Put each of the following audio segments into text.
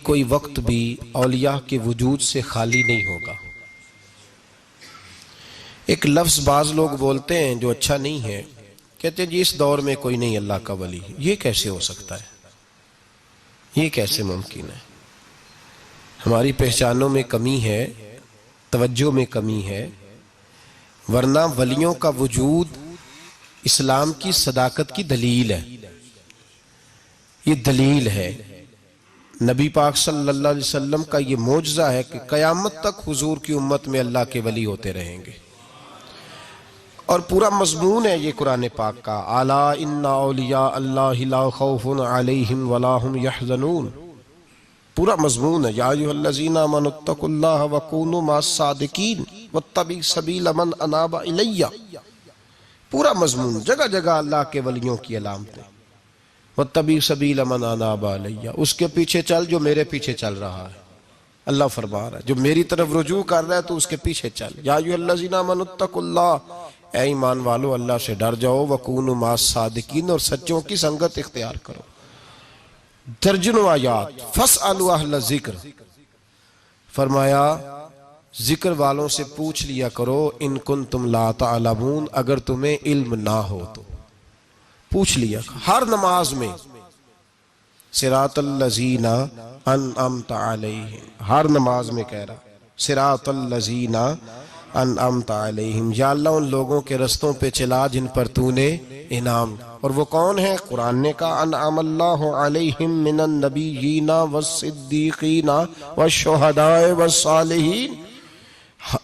کوئی وقت بھی اولیاء کے وجود سے خالی نہیں ہوگا۔ ایک لفظ بعض لوگ بولتے ہیں جو اچھا نہیں ہے، کہتے ہیں جی اس دور میں کوئی نہیں اللہ کا ولی۔ یہ کیسے ہو سکتا ہے؟ یہ کیسے ممکن ہے؟ ہماری پہچانوں میں کمی ہے، توجہ میں کمی ہے، ورنہ ولیوں کا وجود اسلام کی صداقت کی دلیل ہے۔ یہ دلیل ہے، نبی پاک صلی اللہ علیہ وسلم کا یہ معجزہ ہے کہ قیامت تک حضور کی امت میں اللہ کے ولی ہوتے رہیں گے، اور پورا مضمون ہے یہ قرآن پاک کا، الا ان اولیاء اللہ لا خوف علیہم ولا هم یحزنون۔ پورا مضمون ہے، یا ایھا الذین آمنوا اتقوا اللہ وکونوا مع الصادقین واتبعوا سبیل من اناب الی۔ پورا مضمون، جگہ جگہ اللہ کے ولیوں کی علامتیں، واتبعوا سبیل من اناب الی، اس کے پیچھے چل جو میرے پیچھے چل رہا ہے۔ اللہ فرما رہا ہے جو میری طرف رجوع کر رہا ہے تو اس کے پیچھے چل۔ یا ایھا الذین آمنوا اتقوا اللہ، اے ایمان والو اللہ سے ڈر جاؤ، وکونوا مع الصادقین، اور سچوں کی سنگت اختیار کرو۔ درجنوں آیات، فاسألوا اہل الذکر، فرمایا ذکر والوں سے پوچھ لیا کرو، ان کنتم لا تعلمون، اگر تمہیں علم نہ ہو تو پوچھ لیا کرو۔ ہر نماز میں صراط الذین انعمت علیہم، ہر نماز میں کہہ رہا صراط الذین انعمت علیہم، یا اللہ ان لوگوں کے رستوں پہ چلا جن پر تو نے انعام، اور وہ کون ہے؟ قرآن نے کہا انعم اللہ علیہم من النبیین والصدیقین والشہداء والصالحین۔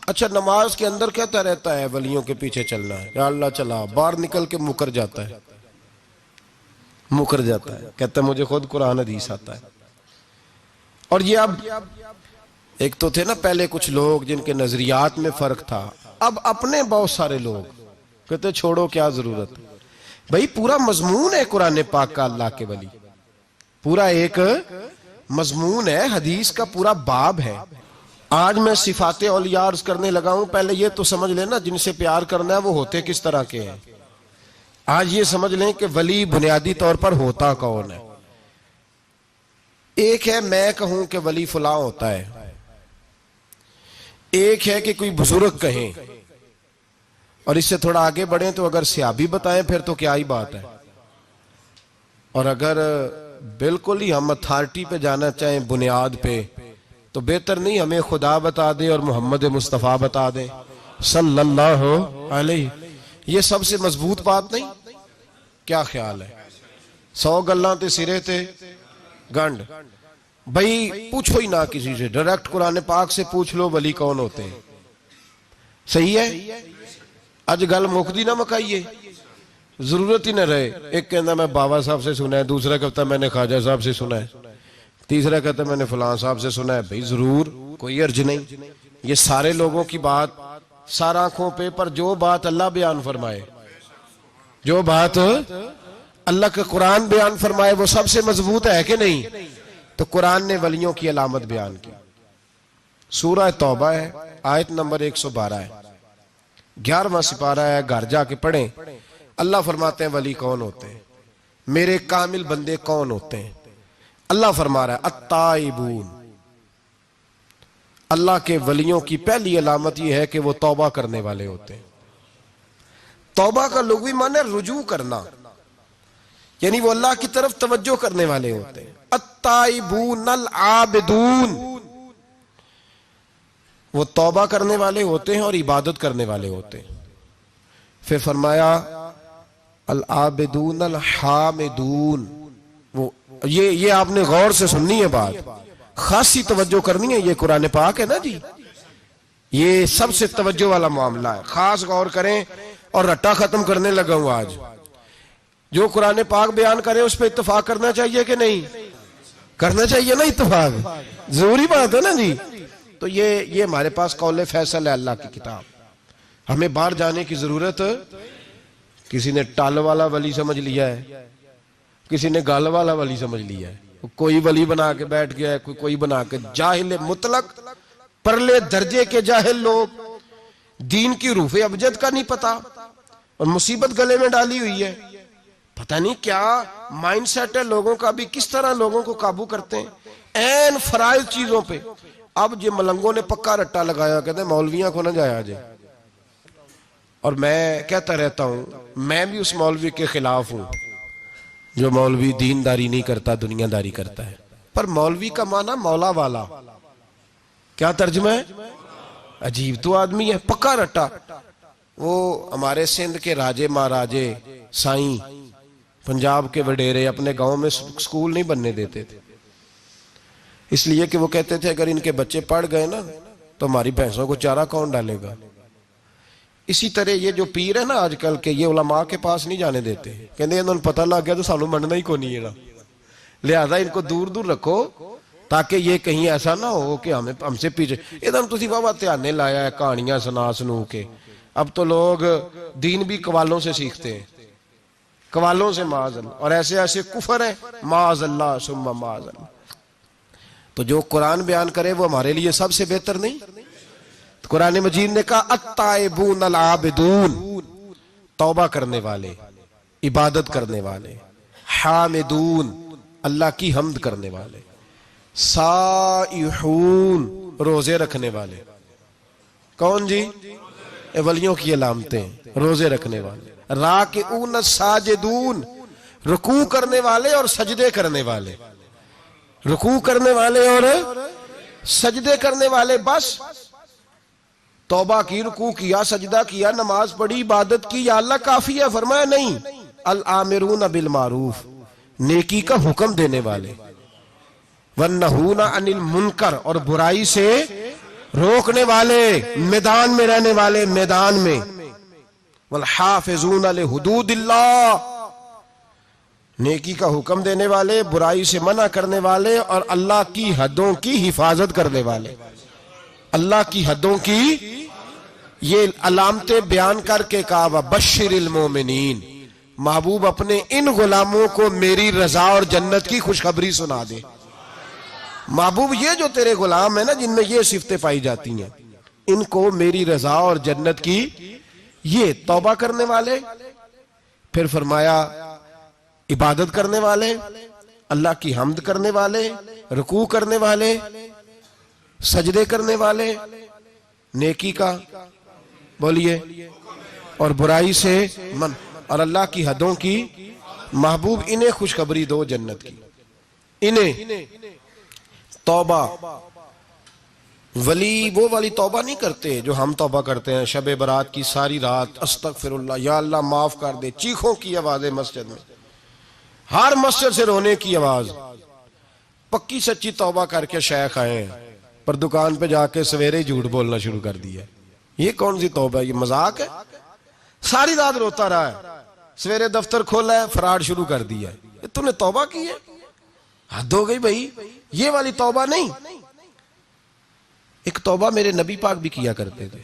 اچھا نماز کے اندر کہتا رہتا ہے ولیوں کے پیچھے چلنا ہے، یا اللہ چلا، باہر نکل کے مکر جاتا ہے، مکر جاتا ہے، کہتا ہے مجھے خود قرآن حدیث آتا ہے۔ اور یہ اب ایک تو تھے نا پہلے کچھ لوگ جن کے نظریات میں فرق تھا، اب اپنے بہت سارے لوگ کہتے چھوڑو کیا ضرورت۔ بھئی پورا مضمون ہے قرآن پاک کا اللہ کے ولی، پورا ایک مضمون ہے، حدیث کا پورا باب ہے۔ آج میں صفات اولیاء عرض کرنے لگا ہوں، پہلے یہ تو سمجھ لینا جن سے پیار کرنا ہے وہ ہوتے کس طرح کے ہیں۔ آج یہ سمجھ لیں کہ ولی بنیادی طور پر ہوتا کون ہے۔ ایک ہے میں کہوں کہ ولی فلاں ہوتا ہے، ایک ہے کہ کوئی بزرگ کہیں، اور اس سے تھوڑا آگے بڑھیں تو اگر صحابی بتائیں پھر تو کیا ہی بات ہے، اور اگر بالکل ہی ہم اتھارٹی پہ جانا چاہیں بنیاد پہ تو بہتر نہیں ہمیں خدا بتا دے اور محمد مصطفیٰ بتا دے صلی اللہ علیہ۔ یہ سب سے مضبوط بات نہیں؟ کیا خیال ہے؟ 100 گلاں تے سرے تے گنڈ۔ بھئی پوچھو ہی نہ کسی سے، ڈائریکٹ قرآن پاک سے پوچھ لو ولی کون ہوتے ہیں۔ صحیح ہے؟ اج گل مکدی نہ مکائیے، ضرورت ہی نہ رہے۔ ایک کہنا میں باوا صاحب سے سنا ہے، دوسرا کہتا میں نے خواجہ صاحب سے سنا ہے، تیسرا کہتا میں نے فلاں صاحب سے سنا ہے۔ بھئی ضرور، کوئی عرض نہیں۔ یہ سارے لوگوں کی بات سار آنکھوں پہ، پر جو بات اللہ بیان فرمائے، جو بات اللہ کے قرآن بیان فرمائے وہ سب سے مضبوط ہے کہ نہیں؟ تو قرآن نے ولیوں کی علامت بیان کی، سورہ توبہ ہے، آیت نمبر 112 ہے، 11واں سپارہ ہے، گھر جا کے پڑھیں۔ اللہ فرماتے ہیں ولی کون ہوتے ہیں، میرے کامل بندے کون ہوتے ہیں۔ اللہ فرما رہا ہے التائبون، اللہ کے ولیوں کی پہلی علامت یہ ہے کہ وہ توبہ کرنے والے ہوتے ہیں۔ توبہ کا لغوی معنی ہے رجوع کرنا، یعنی وہ اللہ کی طرف توجہ کرنے والے ہوتے ہیں۔ التائبون العابدون، وہ توبہ کرنے والے ہوتے ہیں اور عبادت کرنے والے ہوتے ہیں۔ پھر فرمایا العابدون الحامدون، وہ یہ آپ نے غور سے سننی ہے بات، خاصی توجہ کرنی ہے، یہ قرآن پاک ہے نا جی، یہ سب سے توجہ والا معاملہ ہے، خاص غور کریں۔ اور رٹا ختم کرنے لگا ہوں آج، جو قرآن پاک بیان کرے اس پہ اتفاق کرنا چاہیے کہ نہیں؟ کرنا چاہیے نا اتفاق، ضروری بات ہے نا جی۔ تو یہ ہمارے پاس قول فیصل ہے اللہ کی کتاب، ہمیں باہر جانے کی ضرورت۔ کسی نے ٹال والا ولی سمجھ لیا ہے، کسی نے گال والا ولی سمجھ لیا ہے، کوئی ولی بنا کے بیٹھ گیا ہے، کوئی بنا کے جاہل مطلق، پرلے درجے کے جاہل لوگ، دین کی روح ابجد کا نہیں پتا، اور مصیبت گلے میں ڈالی ہوئی ہے۔ پتہ نہیں کیا مائنڈ سیٹ ہے لوگوں کا بھی، کس طرح لوگوں کو قابو کرتے ہیں۔ این فرائض چیزوں پہ. اب یہ ملنگوں نے پکا رٹا لگایا، کہتے ہیں مولویاں کو نہ جایا جائے. اور میں کہتا رہتا ہوں میں بھی اس مولوی کے خلاف ہوں جو مولوی دینداری نہیں کرتا، دنیا داری کرتا ہے. پر مولوی کا معنی مولا والا. کیا ترجمہ ہے؟ عجیب تو آدمی ہے، پکا رٹا. وہ ہمارے سندھ کے راجے مہاراجے سائیں، پنجاب کے وڈیرے اپنے گاؤں میں سکول نہیں بننے دیتے تھے، اس لیے کہ وہ کہتے تھے اگر ان کے بچے پڑھ گئے نا تو ہماری بھینسوں کو چارہ کون ڈالے گا. اسی طرح یہ جو پیر ہے نا آج کل کے، یہ علماء کے پاس نہیں جانے دیتے، کہتے ہیں انہوں نے پتہ لگ گیا تو سانوں مننا ہی کو نہیں ہے، لہذا ان کو دور دور رکھو تاکہ یہ کہیں ایسا نہ ہو کہ ہم سے پیچھے. ادھر تسی بابا تیانے لایا ہے کہانیاں سنا سنو کے. اب تو لوگ دین بھی قوالوں سے سیکھتے ہیں، قوالوں سے معاذ اللہ، اور ایسے ایسے کفر ہے معاذ اللہ ثم معاذ اللہ. تو جو قرآن بیان کرے وہ ہمارے لیے سب سے بہتر نہیں؟ قرآن مجید نے کہا التائبون العابدون، توبہ کرنے والے، عبادت کرنے والے، حامدون، اللہ کی حمد کرنے والے، سائحون، روزے رکھنے والے. کون جی؟ ولیوں کی علامتیں، روزے رکھنے والے. راکعون ساجدون، رکوع کرنے والے اور سجدے کرنے والے، رکوع کرنے والے اور سجدے کرنے والے. بس توبہ کی، رکوع کیا، سجدہ کیا، نماز پڑھی، عبادت کی، یا اللہ کافی ہے؟ فرمایا نہیں. الآمرون بالمعروف، نیکی کا حکم دینے والے، والنہون عن المنکر، اور برائی سے روکنے والے، میدان میں رہنے والے، میدان میں. والحافظون لحدود اللہ، نیکی کا حکم دینے والے، برائی سے منع کرنے والے، اور اللہ کی حدوں کی حفاظت کرنے والے. اللہ کی حدوں کی یہ علامتیں بیان کر کے کہا وبشر المومنین، محبوب اپنے ان غلاموں کو میری رضا اور جنت کی خوشخبری سنا دے. محبوب یہ جو تیرے غلام ہیں نا جن میں یہ صفتیں پائی جاتی ہیں، ان کو میری رضا اور جنت کی، یہ توبہ کرنے والے، پھر فرمایا عبادت کرنے والے، اللہ کی حمد کرنے والے، رکوع کرنے والے، سجدے کرنے والے، نیکی کا بولیے اور برائی سے من، اور اللہ کی حدوں کی. محبوب انہیں خوشخبری دو جنت کی. انہیں توبہ، ولی وہ والی توبہ نہیں کرتے جو ہم توبہ کرتے ہیں شب برات کی ساری رات استغفر اللہ، یا اللہ معاف کر دے، چیخوں کی آوازیں مسجد میں، ہر مسجد سے رونے کی آواز. پکی سچی توبہ کر کے شیخ آئے ہیں پر دکان پہ جا کے سویرے جھوٹ بولنا شروع کر دیا. یہ کون سی توبہ ہے؟ یہ مذاق ہے. ساری رات روتا رہا ہے، سویرے دفتر کھولا ہے فراڈ شروع کر دیا ہے. تو نے توبہ کی ہے؟ حد ہو گئی بھائی، یہ والی توبہ نہیں. ایک توبہ میرے نبی پاک بھی کیا کرتے تھے.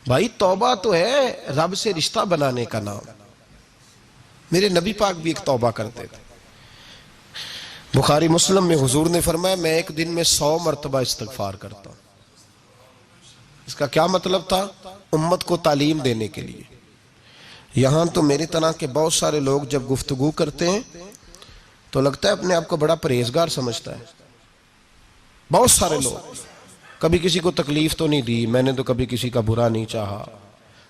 بھائی توبہ تو ہے رب سے رشتہ بنانے کا نام. میرے نبی پاک بھی ایک توبہ کرتے تھے. بخاری مسلم میں حضور نے فرمایا میں ایک دن میں 100 مرتبہ استغفار کرتا ہوں. اس کا کیا مطلب تھا؟ امت کو تعلیم دینے کے لیے. یہاں تو میری طرح کے بہت سارے لوگ جب گفتگو کرتے ہیں تو لگتا ہے اپنے آپ کو بڑا پرہیزگار سمجھتا ہے. بہت سارے لوگ، کبھی کسی کو تکلیف تو نہیں دی، میں نے تو کبھی کسی کا برا نہیں چاہا.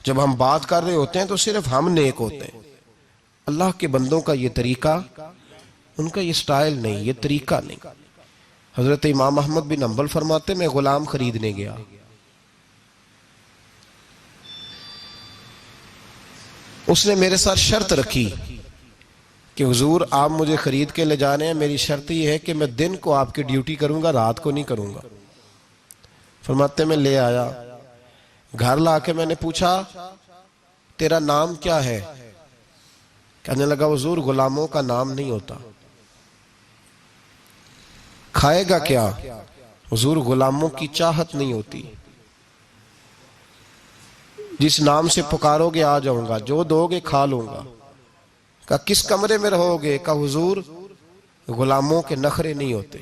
جب ہم بات کر رہے ہوتے ہیں تو صرف ہم نیک ہوتے ہیں. اللہ کے بندوں کا یہ طریقہ، ان کا یہ سٹائل نہیں، یہ طریقہ نہیں. حضرت امام احمد بن حنبل فرماتے میں غلام خریدنے گیا. اس نے میرے ساتھ شرط رکھی کہ حضور آپ مجھے خرید کے لے جانے ہیں، میری شرط یہ ہے کہ میں دن کو آپ کی ڈیوٹی کروں گا، رات کو نہیں کروں گا. فرماتے میں لے آیا، گھر لا کے میں نے پوچھا تیرا نام کیا ہے؟ کہنے لگا حضور غلاموں کا نام نہیں ہوتا. کھائے گا کیا؟ حضور غلاموں کی چاہت نہیں ہوتی. جس نام سے پکارو گے آ جاؤں گا، جو دو گے کھا لوں گا. کہا کس کمرے میں رہو گے؟ کہا حضور غلاموں کے نخرے نہیں ہوتے.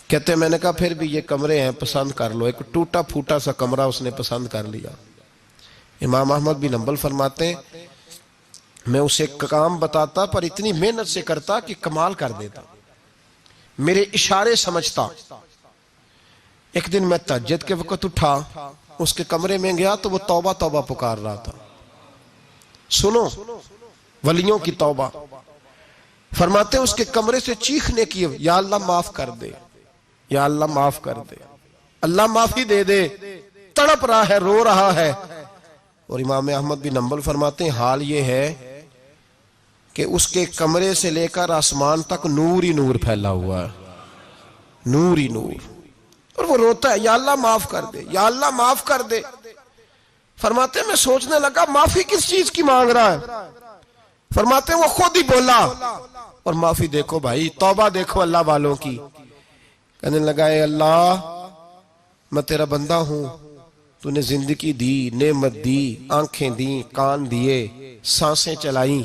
کہتے میں نے کہا پھر بھی یہ کمرے ہیں پسند کر لو. ایک ٹوٹا پھوٹا سا کمرہ اس نے پسند کر لیا. امام احمد بن حنبل فرماتے میں اسے کام بتاتا پر اتنی محنت سے کرتا کہ کمال کر دیتا. میرے اشارے سمجھتا. ایک دن میں تہجد کے وقت اٹھا, اس کے کمرے میں گیا تو وہ توبہ توبہ پکار رہا تھا. سنو ولیوں کی توبہ. فرماتے اس کے کمرے سے چیخنے کی, یا اللہ معاف کر دے, یا اللہ معاف کر دے, اللہ معافی دے دے. تڑپ رہا ہے, رو رہا ہے. اور امام احمد بن حنبل فرماتے ہیں حال یہ ہے کہ اس کے کمرے سے لے کر آسمان تک نور ہی نور پھیلا ہوا ہے, نور ہی نور. اور وہ روتا ہے, یا اللہ معاف کر دے, یا اللہ معاف کر دے. فرماتے ہیں میں سوچنے لگا معافی کس چیز کی مانگ رہا ہے. فرماتے ہیں وہ خود ہی بولا, اور معافی دیکھو بھائی, توبہ دیکھو اللہ والوں کی. کہنے لگا اے اللہ میں تیرا بندہ ہوں, تو نے زندگی دی, نعمت دی, آنکھیں دیں, کان دیے, سانسیں چلائیں,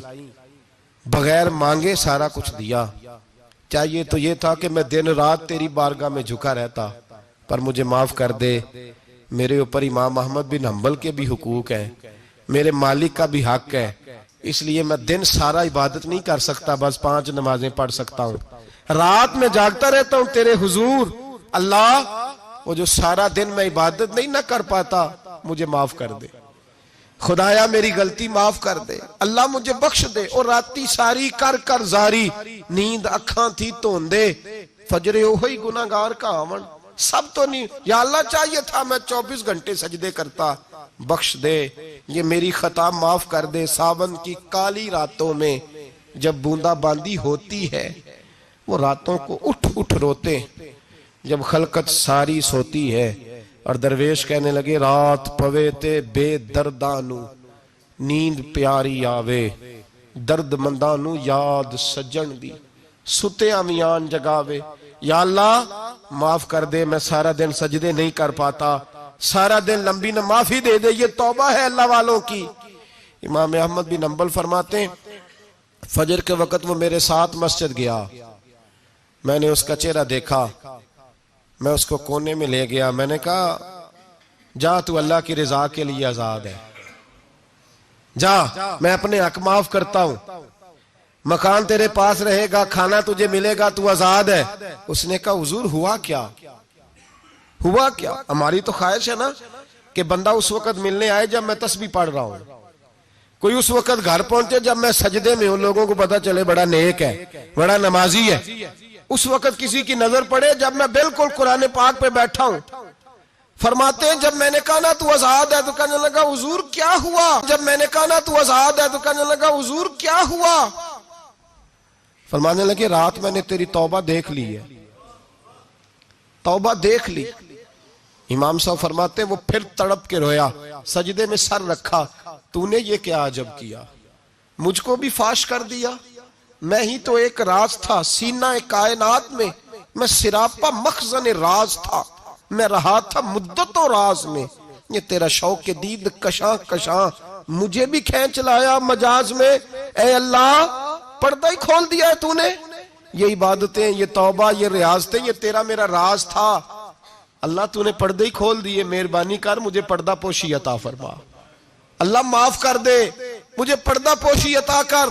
بغیر مانگے سارا کچھ دیا. چاہیے تو یہ تھا کہ میں دن رات تیری بارگاہ میں جھکا رہتا, پر مجھے معاف کر دے. میرے اوپر امام احمد بن حنبل کے بھی حقوق ہیں, میرے مالک کا بھی حق ہے, اس لیے میں دن سارا عبادت نہیں کر سکتا, بس 5 نمازیں پڑھ سکتا ہوں. رات میں جاگتا رہتا ہوں تیرے حضور. اللہ وہ جو سارا دن میں عبادت نہیں نہ کر پاتا مجھے معاف کر دے. خدایا میری غلطی معاف کر دے, اللہ مجھے بخش دے. اور راتی ساری کر کر زاری, نیند اکھاں تھی توندے, فجر اوہی گناہگار کا آون. سب تو نہیں, یا اللہ چاہیے تھا میں 24 گھنٹے سجدے کرتا, بخش دے, یہ میری خطا معاف کر دے. ساون کی کالی راتوں میں جب بوندا باندی ہوتی ہے, وہ راتوں کو اٹھ اٹھ روتے, جب خلقت ساری سوتی ہے. اور درویش کہنے لگے رات پوے تے بے دردانو, نیند پیاری آوے, درد مندانو یاد سجن دی, ستے امیان جگاوے. یا اللہ معاف کر دے, میں سارا دن سجدے نہیں کر پاتا, سارا دن لمبی نہ, معافی دے دے. یہ توبہ ہے اللہ والوں کی. امام احمد بن حنبل فرماتے ہیں فجر کے وقت وہ میرے ساتھ مسجد گیا, میں نے اس کا چہرہ دیکھا, میں اس کو کونے میں لے گیا. میں نے کہا جا تو اللہ کی رضا کے لیے آزاد ہے, جا میں اپنے حق معاف کرتا ہوں, مکان تیرے پاس رہے گا, کھانا تجھے ملے گا, تو آزاد ہے. اس نے کہا حضور ہوا کیا, ہوا کیا؟ ہماری تو خواہش ہے نا کہ بندہ اس وقت ملنے آئے جب میں تسبیح پڑھ رہا ہوں, کوئی اس وقت گھر پہنچے جب میں سجدے میں ہوں, لوگوں کو پتا چلے بڑا نیک ہے, بڑا نمازی ہے. اس وقت کسی کی نظر پڑے جب میں بالکل قرآن پاک پہ بیٹھا ہوں. فرماتے ہیں جب میں نے کہا نا تو آزاد ہے, تو کہنے لگا حضور کیا ہوا. جب میں نے کہا نا تو آزاد ہے, تو کہنے لگا حضور کیا ہوا. فرمانے لگے رات میں نے تیری توبہ دیکھ لی ہے, توبہ دیکھ لی. امام صاحب فرماتے ہیں وہ پھر تڑپ کے رویا, سجدے میں سر رکھا, تو نے یہ کیا عجب کیا, مجھ کو بھی فاش کر دیا. میں ہی تو ایک راز تھا سینہ کائنات میں, میں سراپا مخزن راز تھا, میں رہا تھا مدت و راز میں. یہ تیرا شوق کے دید کشاں کشاں مجھے بھی کھینچ لایا مجاز میں. اے اللہ پردہ ہی کھول دیا ہے تو نے, یہ عبادتیں, یہ توبہ, یہ ریاضتیں, یہ تیرا میرا راز تھا. اللہ تو نے پردہ ہی کھول دیے, مہربانی کر مجھے پردہ پوشی عطا فرما. اللہ معاف کر دے, مجھے پردہ پوشی عطا کر.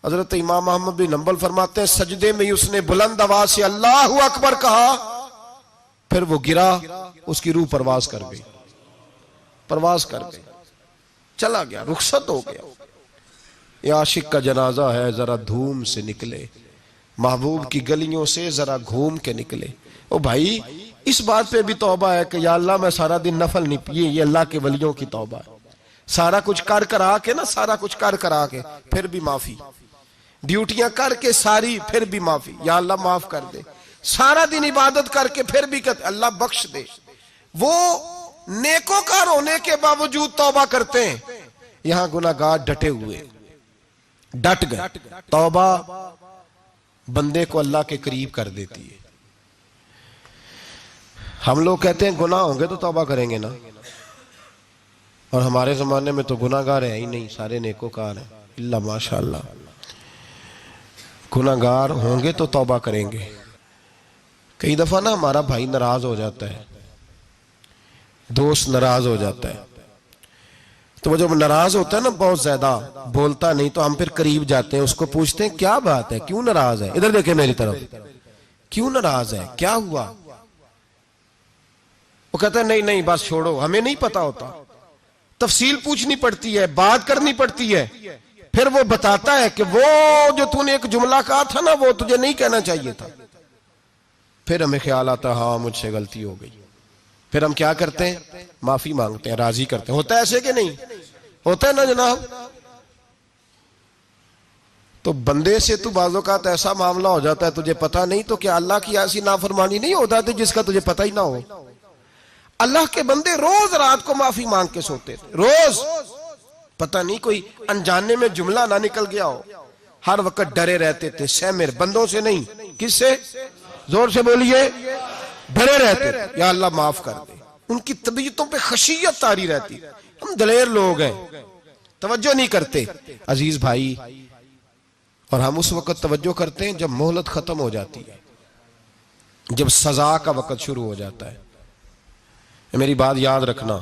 حضرت امام احمد بن حنبل فرماتے ہیں سجدے میں ہی اس نے بلند آواز سے اللہ اکبر کہا, پھر وہ گرا, اس کی روح پرواز کر گئی, پرواز کر گئی, چلا گیا, رخصت ہو گیا. یہ عاشق کا جنازہ ہے ذرا دھوم سے نکلے, محبوب کی گلیوں سے ذرا گھوم کے نکلے. او بھائی اس بات پہ بھی توبہ ہے کہ یا اللہ میں سارا دن نفل نہیں پیے, یہ اللہ کے ولیوں کی توبہ ہے. سارا کچھ کر کر آ کے نا, سارا کچھ کر کر آ کے پھر بھی معافی, ڈیوٹیاں کر کے ساری پھر بھی معافی, یا اللہ معاف کر دے. سارا دن عبادت کر کے پھر بھی کہتے اللہ بخش دے. وہ نیکوکار ہونے کے باوجود توبہ کرتے ہیں, یہاں گناہگار ڈٹے ہوئے, ڈٹ گئے. توبہ بندے کو اللہ کے قریب کر دیتی ہے. ہم لوگ کہتے ہیں گناہ ہوں گے تو توبہ کریں گے نا, اور ہمارے زمانے میں تو گناہگار ہیں ہی نہیں, سارے نیکوکار ہیں. اللہ ماشاءاللہ, گناہگار ہوں گے تو توبہ کریں گے. کئی دفعہ نا ہمارا بھائی ناراض ہو جاتا ہے, دوست ناراض ہو جاتا ہے, تو وہ جب ناراض ہوتا ہے نا بہت زیادہ بولتا نہیں, تو ہم پھر قریب جاتے ہیں, اس کو پوچھتے ہیں کیا بات ہے, کیوں ناراض ہے, ادھر دیکھیں میری طرف, کیوں ناراض ہے, کیا ہوا؟ وہ کہتا ہے نہیں نہیں بس چھوڑو, ہمیں نہیں پتا ہوتا, تفصیل پوچھنی پڑتی ہے, بات کرنی پڑتی ہے. پھر وہ بتاتا ہے کہ وہ جو تو نے ایک جملہ کہا تھا نا, وہ تجھے نہیں کہنا چاہیے تھا. پھر ہمیں خیال آتا ہاں مجھ سے غلطی ہو گئی. پھر ہم کیا کرتے ہیں؟ معافی مانگتے ہیں, راضی کرتے ہیں. ہوتا ہے ایسے کہ نہیں ہوتا ہے نا جناب؟ تو بندے سے تو بعض اوقات ایسا معاملہ ہو جاتا ہے تجھے پتا نہیں, تو کیا اللہ کی ایسی نافرمانی نہیں ہو جاتی جس کا تجھے پتا ہی نہ ہو؟ اللہ کے بندے روز رات کو معافی مانگ کے سوتے تھے, روز. پتہ نہیں کوئی انجانے میں جملہ نہ نکل گیا ہو. ہر وقت ڈرے رہتے تھے, سیمر بندوں سے نہیں, کس سے؟ زور سے بولیے. ڈرے رہتے تھے یا اللہ معاف کر دے. ان کی طبیعتوں پہ خشیت طاری رہتی. ہم دلیر لوگ ہیں, توجہ نہیں کرتے. عزیز بھائی, اور ہم اس وقت توجہ کرتے ہیں جب مہلت ختم ہو جاتی ہے, جب سزا کا وقت شروع ہو جاتا ہے. میری بات یاد رکھنا,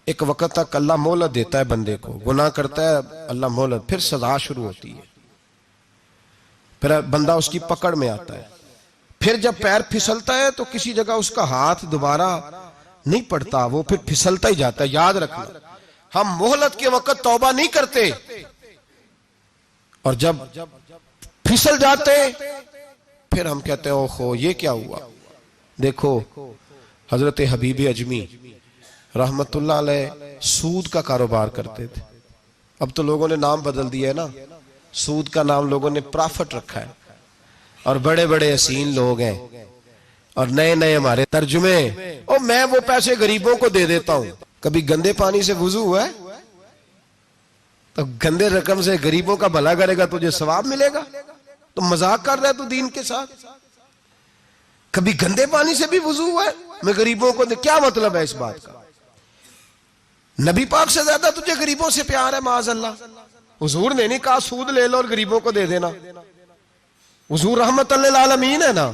ایک وقت تک اللہ مہلت دیتا ہے بندے کو, گناہ کرتا ہے اللہ مہلت, پھر سزا شروع ہوتی ہے. پھر بندہ اس کی پکڑ میں آتا ہے. پھر جب پیر پھسلتا ہے تو کسی جگہ اس کا ہاتھ دوبارہ نہیں پڑتا, وہ پھر پھسلتا ہی جاتا ہے. یاد رکھنا, ہم مہلت کے وقت توبہ نہیں کرتے, اور جب پھسل جاتے پھر ہم کہتے ہیں اوہو یہ کیا ہوا. دیکھو حضرت حبیب اجمی رحمت اللہ علیہ سود کا کاروبار کرتے تھے. اب تو لوگوں نے نام بدل دیا ہے نا, سود کا نام لوگوں نے پرافٹ رکھا ہے, اور بڑے بڑے حسین لوگ ہیں, اور نئے نئے ہمارے ترجمے, اور میں وہ پیسے غریبوں کو دے دیتا ہوں. کبھی گندے پانی سے وضو ہوا ہے؟ تو گندے رقم سے غریبوں کا بھلا کرے گا تجھے ثواب ملے گا؟ تو مذاق کر رہا ہے تو دین کے ساتھ. کبھی گندے پانی سے بھی وضو ہوا ہے میں غریبوں کو دے, کیا مطلب ہے اس بات کا؟ نبی پاک سے زیادہ تجھے غریبوں سے پیار ہے معاذ اللہ. حضور نے نہیں کہا سود لے لو اور غریبوں کو دے دینا, حضور رحمت للعالمین ہے نا,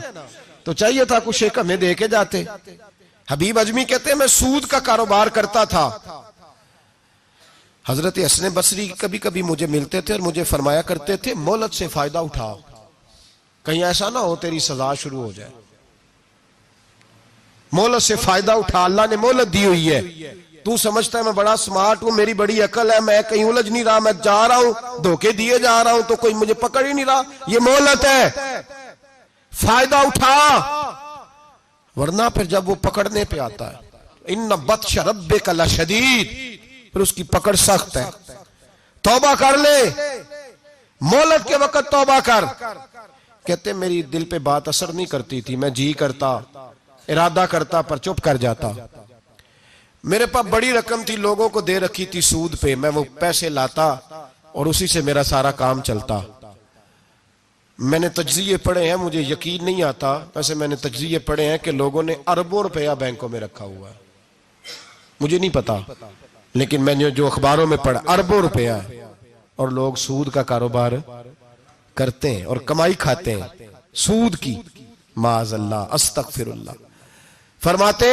تو چاہیے تھا کچھ ایک ہمیں دے کے جاتے. حبیب اجمی کہتے ہیں میں سود کا کاروبار کرتا تھا. حضرت حسن بصری کبھی کبھی مجھے ملتے تھے اور مجھے فرمایا کرتے تھے مہلت سے فائدہ اٹھاؤ, کہیں ایسا نہ ہو تیری سزا شروع ہو جائے. مہلت سے فائدہ اٹھا, اللہ نے مہلت دی ہوئی ہے. تو سمجھتا ہے میں بڑا سمارٹ ہوں, میری بڑی عقل ہے, میں کہیں الجھ نہیں رہا, میں جا رہا ہوں دھوکے دیے جا رہا ہوں تو کوئی مجھے پکڑ ہی نہیں رہا. یہ مہلت ہے, فائدہ اٹھا, ورنہ پھر جب وہ پکڑنے پہ آتا ہے ان بطش ربک لشدید, پھر اس کی پکڑ سخت ہے. توبہ کر لے, مہلت کے وقت توبہ کر. کہتے میری دل پہ بات اثر نہیں کرتی تھی, میں جی کرتا ارادہ کرتا پر چپ کر جاتا. میرے پاس بڑی رقم تھی, لوگوں کو دے رکھی تھی سود پہ, میں وہ پیسے لاتا اور اسی سے میرا سارا کام چلتا. میں نے تجزیے پڑھے ہیں, مجھے یقین نہیں آتا, ویسے میں نے تجزیے پڑھے ہیں کہ لوگوں نے اربوں روپیہ بینکوں میں رکھا ہوا ہے. مجھے نہیں پتا, لیکن میں نے جو اخباروں میں پڑھا اربوں روپیہ ہے, اور لوگ سود کا کاروبار کرتے ہیں اور کمائی کھاتے ہیں سود کی. معاذ اللہ, استغفر اللہ. فرماتے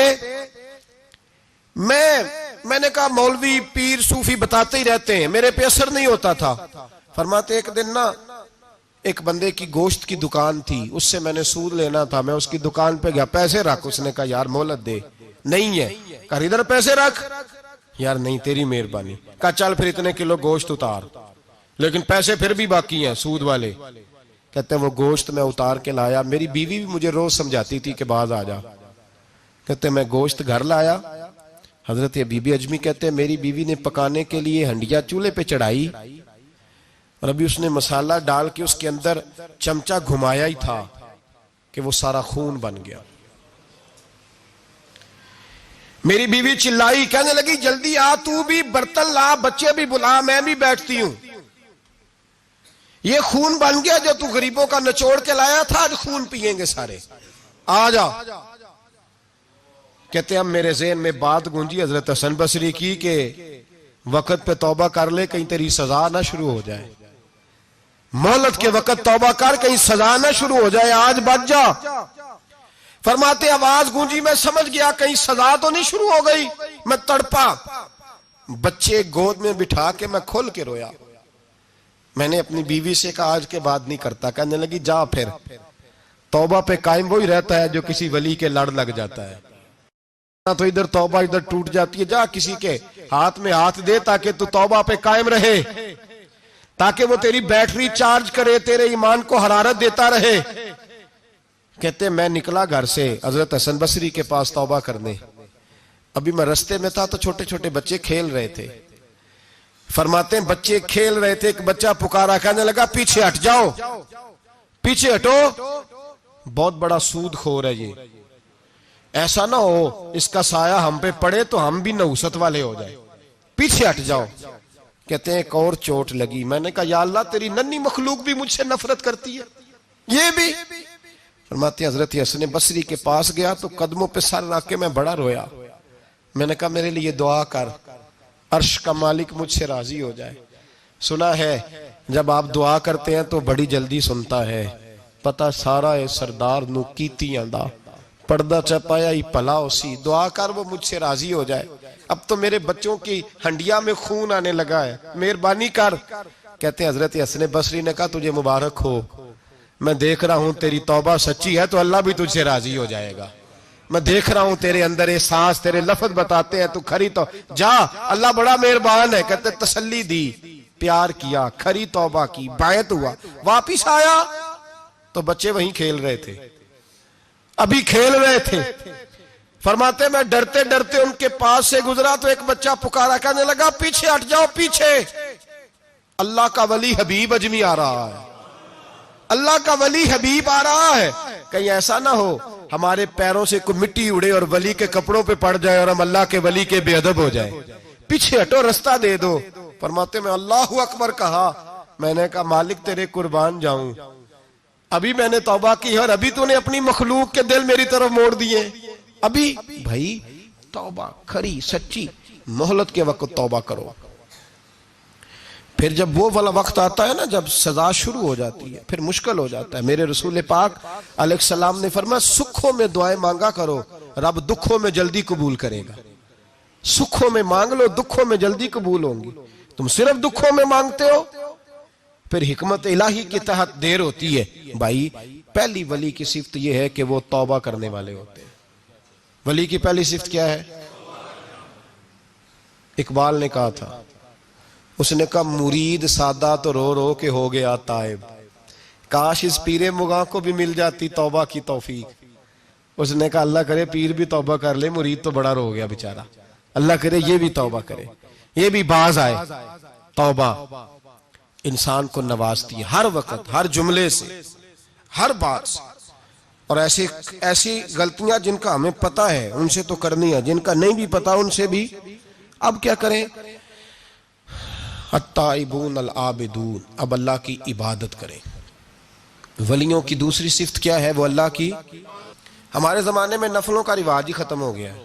میں نے کہا مولوی پیر صوفی بتاتے ہی رہتے ہیں, میرے پہ اثر نہیں ہوتا تھا. فرماتے ایک دن نا ایک بندے کی گوشت کی دکان تھی, اس سے میں نے سود لینا تھا, میں اس کی دکان پہ گیا, پیسے رکھ. اس نے کہا یار مہلت دے. نہیں ہے. کہا ادھر پیسے رکھ. یار نہیں تیری مہربانی. کہا چل پھر اتنے کلو گوشت اتار, لیکن پیسے پھر بھی باقی ہیں سود والے. کہتے ہیں وہ گوشت میں اتار کے لایا, میری بیوی بھی مجھے روز سمجھاتی تھی کہ باز آ جا. کہتے ہیں میں گوشت گھر لایا. حضرت بی بی اجمی کہتے ہیں میری بیوی نے پکانے کے لیے ہنڈیا چولہے پہ چڑھائی, اور ابھی اس نے مسالہ ڈال کے اس کے اندر چمچہ گھمایا ہی تھا کہ وہ سارا خون بن گیا. میری بیوی چلائی, کہنے لگی جلدی آ, تو بھی برتن لا, بچے بھی بلا, میں بھی بیٹھتی ہوں. یہ خون بن گیا جو تو غریبوں کا نچوڑ کے لایا تھا, آج خون پیئیں گے سارے, آ جا. کہتے ہیں اب میرے ذہن میں بات گونجی حضرت حسن بصری کی کہ وقت پہ توبہ کر لے, کہیں تیری سزا نہ شروع ہو جائے. مہلت کے وقت توبہ کر, کہیں سزا نہ شروع ہو جائے, آج بچ جا. فرماتے آواز گونجی, میں سمجھ گیا کہیں سزا تو نہیں شروع ہو گئی. میں تڑپا, بچے گود میں بٹھا کے میں کھل کے رویا. میں نے اپنی بیوی سے کہا آج کے بعد نہیں کرتا. کہنے لگی جا پھر. توبہ پہ قائم وہی رہتا ہے جو کسی ولی کے لڑ لگ جاتا ہے. تو ادھر توبہ ادھر ٹوٹ جاتی ہے. جا کسی کے ہاتھ میں ہاتھ دے تاکہ تو توبہ پہ قائم رہے, تاکہ وہ تیری بیٹری چارج کرے, تیرے ایمان کو حرارت دیتا رہے. کہتے ہیں میں نکلا گھر سے حضرت حسن بصری کے پاس توبہ کرنے. ابھی میں رستے میں تھا تو چھوٹے چھوٹے بچے کھیل رہے تھے. فرماتے ہیں بچے کھیل رہے تھے, ایک بچہ پکارا, کہنے لگا پیچھے ہٹ جاؤ, پیچھے ہٹو, بہت بڑا سود خور ہے یہ, ایسا نہ ہو اس کا سایہ ہم پہ پڑے تو ہم بھی نحوست والے ہو جائیں, پیچھے ہٹ جاؤ. کہتے ہیں ایک اور چوٹ لگی. میں نے کہا یا اللہ تیری ننھی مخلوق بھی مجھ سے نفرت کرتی ہے, یہ بھی. فرماتے ہیں حضرت حسن بصری کے پاس گیا تو قدموں پہ سر رکھ کے میں بڑا رویا. میں نے کہا میرے لیے دعا کر, عرش کا مالک مجھ سے راضی ہو جائے. سنا ہے جب آپ دعا کرتے ہیں تو بڑی جلدی سنتا ہے. پتہ سارا ہے سردار نو کیتیاں دا, پردہ چپایا ہی پلا اسی, دعا کر وہ مجھ سے راضی ہو جائے. اب تو میرے بچوں کی ہنڈیا میں خون آنے لگا ہے, مہربانی کر. کہتے ہیں حضرت حسن بصری نے کہا تجھے مبارک ہو, میں دیکھ رہا ہوں تیری توبہ سچی ہے تو اللہ بھی تجھ سے راضی ہو جائے گا. میں دیکھ رہا ہوں تیرے اندر احساس, تیرے لفظ بتاتے ہیں تو کھری تو جا, اللہ بڑا مہربان ہے. کہتے تسلی دی, پیار کیا, کھری توبہ کی, بیعت ہوا, واپس آیا تو بچے وہیں کھیل رہے تھے, ابھی کھیل رہے تھے. فرماتے میں ڈرتے ڈرتے ان کے پاس سے گزرا تو ایک بچہ پکارا, کہنے لگا پیچھے ہٹ جاؤ, پیچھے. اللہ کا ولی حبیب اجمی آ رہا ہے, اللہ کا ولی حبیب آ رہا ہے. کہیں ایسا نہ ہو ہمارے پیروں سے کوئی مٹی اڑے اور ولی کے کپڑوں پہ پڑ جائے اور ہم اللہ کے ولی کے بے ادب ہو جائے. پیچھے ہٹو, رستہ دے دو. فرماتے میں اللہ اکبر کہا. میں نے کہا مالک تیرے قربان جاؤں, ابھی میں نے توبہ کی اور ابھی تو نے اپنی مخلوق کے دل میری طرف موڑ دیے. ابھی بھائی توبہ کھری سچی, مہلت کے وقت توبہ کرو. پھر جب وہ والا وقت آتا ہے نا جب سزا شروع ہو جاتی ہے پھر مشکل ہو جاتا ہے. میرے رسول پاک علیہ السلام نے فرمایا سکھوں میں دعائیں مانگا کرو, رب دکھوں میں جلدی قبول کرے گا. سکھوں میں مانگ لو, دکھوں میں جلدی قبول ہوں گی. تم صرف دکھوں میں مانگتے ہو, پھر حکمت الہی کے تحت دیر ہوتی ہے. بھائی پہلی ولی کی صفت یہ ہے کہ وہ توبہ کرنے والے ہوتے ہیں. ولی کی پہلی صفت کیا ہے؟ اقبال نے کہا تھا, اس نے کہا مرید سادہ تو رو رو کے ہو گیا تائب, کاش اس پیر مغاں کو بھی مل جاتی توبہ کی توفیق. اس نے کہا اللہ کرے پیر بھی توبہ کر لے, مرید تو بڑا رو گیا بیچارہ, اللہ کرے یہ بھی توبہ کرے, یہ بھی باز آئے. توبہ انسان کو نوازتی ہے ہر وقت, ہر جملے سے, ہر بات سے. اور ایسی غلطیاں جن کا ہمیں پتہ ہے ان سے تو کرنی ہے, جن کا نہیں بھی پتہ ان سے بھی. اب کیا کریں؟ التائبون العابدون, اب اللہ کی عبادت کریں. ولیوں کی دوسری صفت کیا ہے؟ وہ اللہ کی. ہمارے زمانے میں نفلوں کا رواج ہی ختم ہو گیا ہے.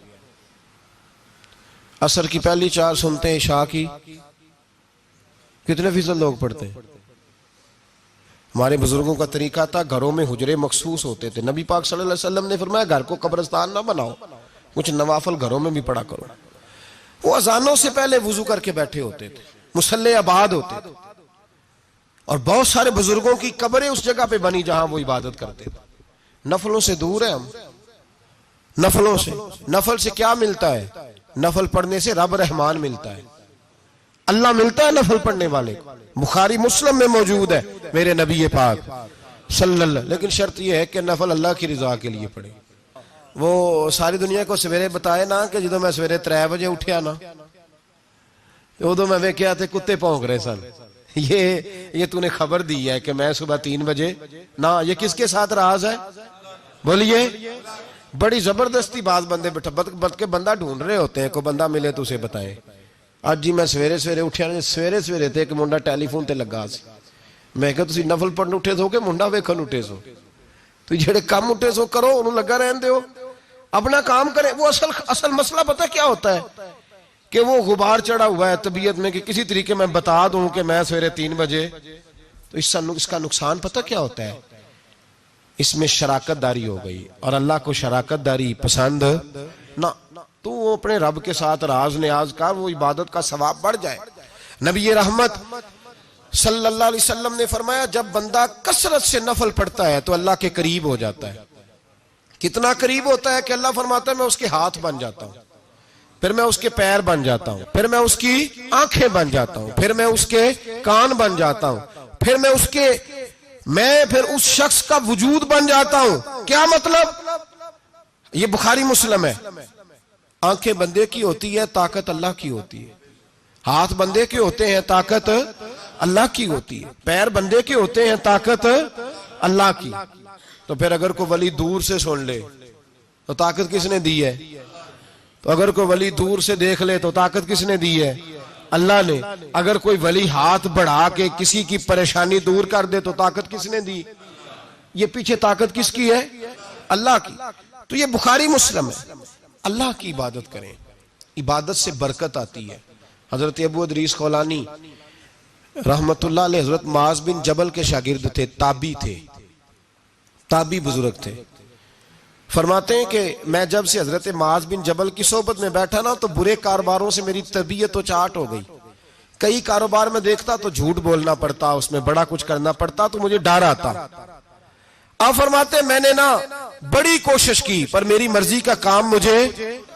عصر کی پہلی 4 سنتے ہیں, عشاء کی کتنے فیصد لوگ پڑھتے ہیں؟ ہمارے بزرگوں کا طریقہ تھا گھروں میں حجرے مخصوص ہوتے تھے. نبی پاک صلی اللہ علیہ وسلم نے فرمایا گھر کو قبرستان نہ بناؤ, کچھ نوافل گھروں میں بھی پڑھا کرو. وہ اذانوں سے پہلے وضو کر کے بیٹھے ہوتے تھے, مصلی آباد ہوتے تھے, اور بہت سارے بزرگوں کی قبریں اس جگہ پہ بنی جہاں وہ عبادت کرتے تھے. نفلوں سے دور ہیں ہم, نفلوں سے. نفل سے کیا ملتا ہے؟ نفل پڑھنے سے رب رحمان ملتا ہے, اللہ ملتا ہے نفل پڑھنے والے کو. بخاری مسلم میں موجود ہے میرے نبی پاک صلی اللہ. لیکن شرط یہ ہے کہ نفل اللہ کی رضا کے لیے پڑھے. وہ ساری دنیا کو سویرے بتائے نا کہ جدو میں سویرے 3 بجے اٹھیا نا ادو میں ویکھیا تے کتے پونک رہے سن. یہ تو نے خبر دی ہے کہ میں صبح 3 بجے نہ. یہ کس کے ساتھ راز ہے بولیے؟ بڑی زبردستی بعض بندے بلکہ بندہ ڈھونڈ رہے ہوتے ہیں, کوئی بندہ ملے تو اسے بتائیں. آج جی میں سویرے سویرے اٹھیا, سویرے تے ایک منڈا ٹیلی فون تے لگا سی. میں کہا تسی نفل پڑھن اٹھے سو کہ منڈا ویکھن اٹھے سو؟ تو جڑے کام اٹھے سو کرو, انہوں لگا رہن دیو, اپنا کام کریں. وہ اصل مسئلہ پتہ کیا ہوتا ہے کہ وہ غبار چڑھا ہوا ہے طبیعت میں کہ کسی طریقے میں بتا دوں کہ میں سویرے 3 بجے, تو اس کا نقصان پتہ کیا ہوتا ہے؟ اس میں شراکت داری ہو گئی, اور اللہ کو شراکت داری پسند نہ. تو وہ اپنے رب کے ساتھ راز نیاز کر, وہ عبادت کا ثواب بڑھ جائے. نبی رحمت صلی اللہ علیہ وسلم نے فرمایا جب بندہ کثرت سے نفل پڑھتا ہے تو اللہ کے قریب ہو جاتا ہے. کتنا قریب ہوتا ہے کہ اللہ فرماتا ہے میں اس کے ہاتھ بن جاتا ہوں, پھر میں اس کے پیر بن جاتا ہوں, پھر میں اس کی آنکھیں بن جاتا ہوں, پھر میں اس کے کان بن جاتا ہوں, پھر میں پھر اس شخص کا وجود بن جاتا ہوں. کیا مطلب؟ یہ بخاری مسلم ہے. آنکھیں بندے کی ہوتی ہے, طاقت اللہ کی ہوتی ہے. ہاتھ بندے کے ہوتے ہیں, طاقت اللہ کی ہوتی ہے. پیر بندے کے ہوتے ہیں, طاقت اللہ کی. تو پھر اگر کوئی ولی دور سے سن لے تو طاقت کس نے دی ہے؟ تو اگر کوئی ولی دور سے دیکھ لے تو طاقت کس نے دی ہے؟ اللہ نے. اگر کوئی ولی ہاتھ بڑھا کے کسی کی پریشانی دور کر دے تو طاقت کس نے دی؟ یہ پیچھے طاقت کس کی ہے؟ اللہ کی. تو یہ بخاری مسلم ہے. اللہ کی عبادت کریں, عبادت سے برکت آتی ہے. حضرت ابو ادریس خولانی رحمت اللہ علیہ حضرت معاذ بن جبل کے شاگرد تھے, تابعی تھے, تابعی بزرگ تھے. فرماتے ہیں کہ میں جب سے حضرت معاذ بن جبل کی صحبت میں بیٹھا نا تو برے کاروباروں سے میری طبیعت تو چاٹ ہو گئی. کئی کاروبار میں دیکھتا تو جھوٹ بولنا پڑتا, اس میں بڑا کچھ کرنا پڑتا, تو مجھے ڈر آتا. آپ فرماتے ہیں میں نے نا بڑی کوشش کی پر میری مرضی کا کام مجھے,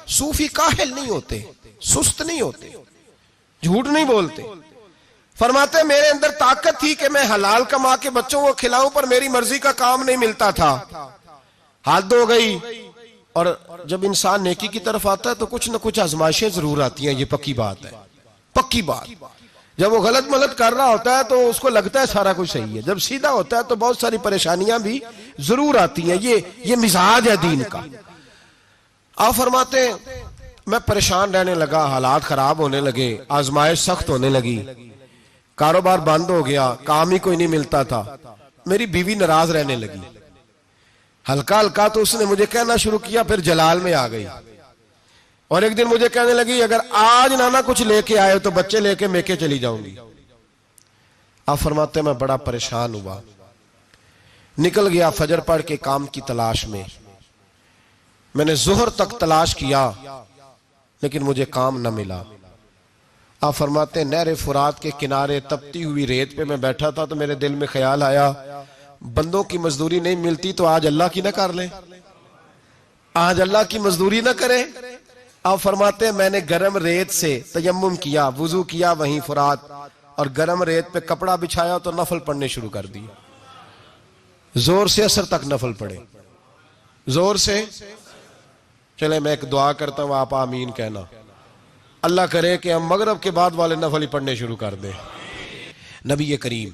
صوفی کاہل نہیں ہوتے, سست نہیں ہوتے, جھوٹ نہیں بولتے. فرماتے ہیں میرے اندر طاقت تھی کہ میں حلال کما کے بچوں کو کھلاؤں پر میری مرضی کا کام نہیں ملتا تھا. حد ہو گئی. اور جب انسان نیکی کی طرف آتا ہے تو کچھ نہ کچھ آزمائشیں ضرور آتی ہیں, یہ پکی بات ہے, پکی بات. جب وہ غلط ملت کر رہا ہوتا ہے تو اس کو لگتا ہے سارا کچھ صحیح ہے, جب سیدھا ہوتا ہے تو بہت ساری پریشانیاں بھی ضرور آتی ہیں. یہ مزاج ہے دین کا. آپ فرماتے ہیں میں پریشان رہنے لگا, حالات خراب ہونے لگے, آزمائش سخت ہونے لگی, کاروبار بند ہو گیا, کام ہی کوئی نہیں ملتا تھا. میری بیوی ناراض رہنے لگی, ہلکا ہلکا تو اس نے مجھے کہنا شروع کیا, پھر جلال میں آ گئی. اور ایک دن مجھے کہنے لگی اگر آج نانا کچھ لے کے آئے تو بچے لے کے میکے چلی جاؤں گی. آپ فرماتے ہیں میں بڑا پریشان ہوا, نکل گیا فجر پڑھ کے کام کی تلاش میں. میں نے ظہر تک تلاش کیا لیکن مجھے کام نہ ملا. آپ فرماتے ہیں نہر فرات کے کنارے تپتی ہوئی ریت پہ میں بیٹھا تھا تو میرے دل میں خیال آیا بندوں کی مزدوری نہیں ملتی تو آج اللہ کی نہ کر لیں, آج اللہ کی مزدوری نہ کریں. آپ فرماتے ہیں میں نے گرم ریت سے تیمم کیا, وضو کیا وہیں فرات, اور گرم ریت پہ کپڑا بچھایا تو نفل پڑھنے شروع کر دی. زور سے اثر تک نفل پڑھے, زور سے. چلے میں ایک دعا کرتا ہوں, آپ آمین کہنا. اللہ کرے کہ ہم مغرب کے بعد والے نفل ہی پڑھنے شروع کر دیں. نبی کریم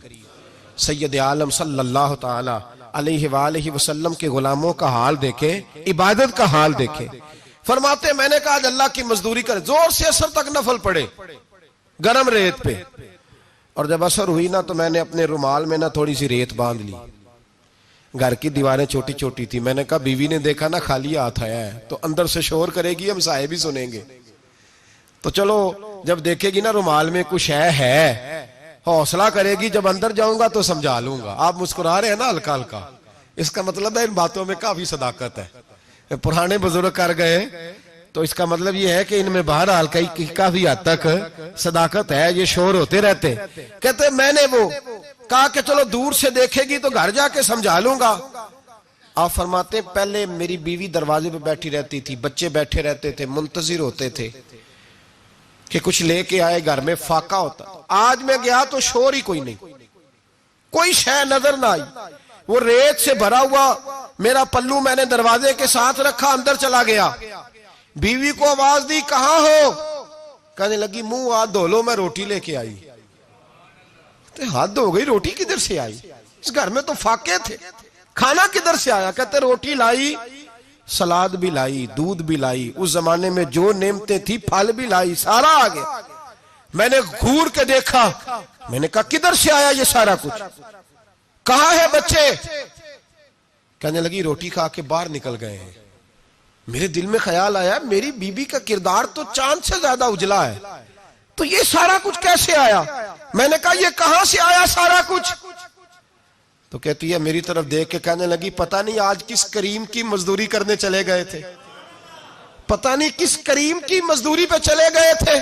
سید عالم صلی اللہ تعالی علیہ وآلہ وسلم کے غلاموں کا حال دیکھیں, عبادت کا حال دیکھیں. فرماتے ہیں میں نے کہا آج اللہ کی مزدوری کرے, زور سے اثر تک نفل پڑھے گرم ریت پہ. اور جب اثر ہوئی نا تو میں نے اپنے رومال میں نا تھوڑی سی ریت باندھ لی. گھر کی دیواریں چھوٹی چھوٹی تھی. میں نے کہا بیوی نے دیکھا نا خالی ہاتھ آیا ہے تو اندر سے شور کرے گی, ہم سائے بھی سنیں گے. تو چلو جب دیکھے گی نا رومال میں کچھ ہے, حوصلہ کرے گی, جب اندر جاؤں گا تو سمجھا لوں گا. آپ مسکرا رہے ہیں نا ہلکا ہلکا, اس کا مطلب ہے ان باتوں میں کافی صداقت ہے. پرانے بزرگ کر گئے تو اس کا مطلب یہ ہے کہ ان میں بہرحال کافی حد تک صداقت ہے. یہ شور ہوتے رہتے. کہتے میں نے وہ کہا کہ چلو دور سے دیکھے گی تو گھر جا کے سمجھا لوں گا. آپ فرماتے پہلے میری بیوی دروازے پہ بیٹھی رہتی تھی, بچے بیٹھے رہتے تھے, منتظر ہوتے تھے کہ کچھ لے کے آئے, گھر میں فاقہ ہوتا. آج میں گیا تو شور ہی کوئی نہیں, کوئی شے نظر نہ آئی. وہ ریت سے بھرا ہوا میرا پلو میں نے دروازے کے ساتھ رکھا, اندر چلا گیا. بیوی کو آواز دی کہاں ہو؟ کہنے لگی منہ ہاتھ دھو لو, میں روٹی لے کے آئی. ہاتھ دھو گئی, روٹی کدھر سے آئی؟ اس گھر میں تو فاقے تھے, کھانا کدھر سے آیا؟ کہتے روٹی لائی, سلاد بھی لائی, دودھ بھی لائی, اس زمانے میں جو نعمتیں تھی پھل بھی لائی, سارا آ گیا. میں نے گھور کے دیکھا, میں نے کہا کدھر سے آیا یہ سارا کچھ؟ کہاں ہے بچے؟ کہنے لگی روٹی کھا کے باہر نکل گئے ہیں. میرے دل میں خیال آیا میری بیوی کا کردار تو چاند سے زیادہ اجلا ہے, تو یہ سارا کچھ کیسے آیا؟ میں نے کہا یہ کہاں سے آیا سارا کچھ؟ تو کہتی ہے میری طرف دیکھ کے کہنے لگی پتہ نہیں آج کس کریم کی مزدوری کرنے چلے گئے تھے, پتہ نہیں کس کریم کی مزدوری پہ چلے گئے تھے.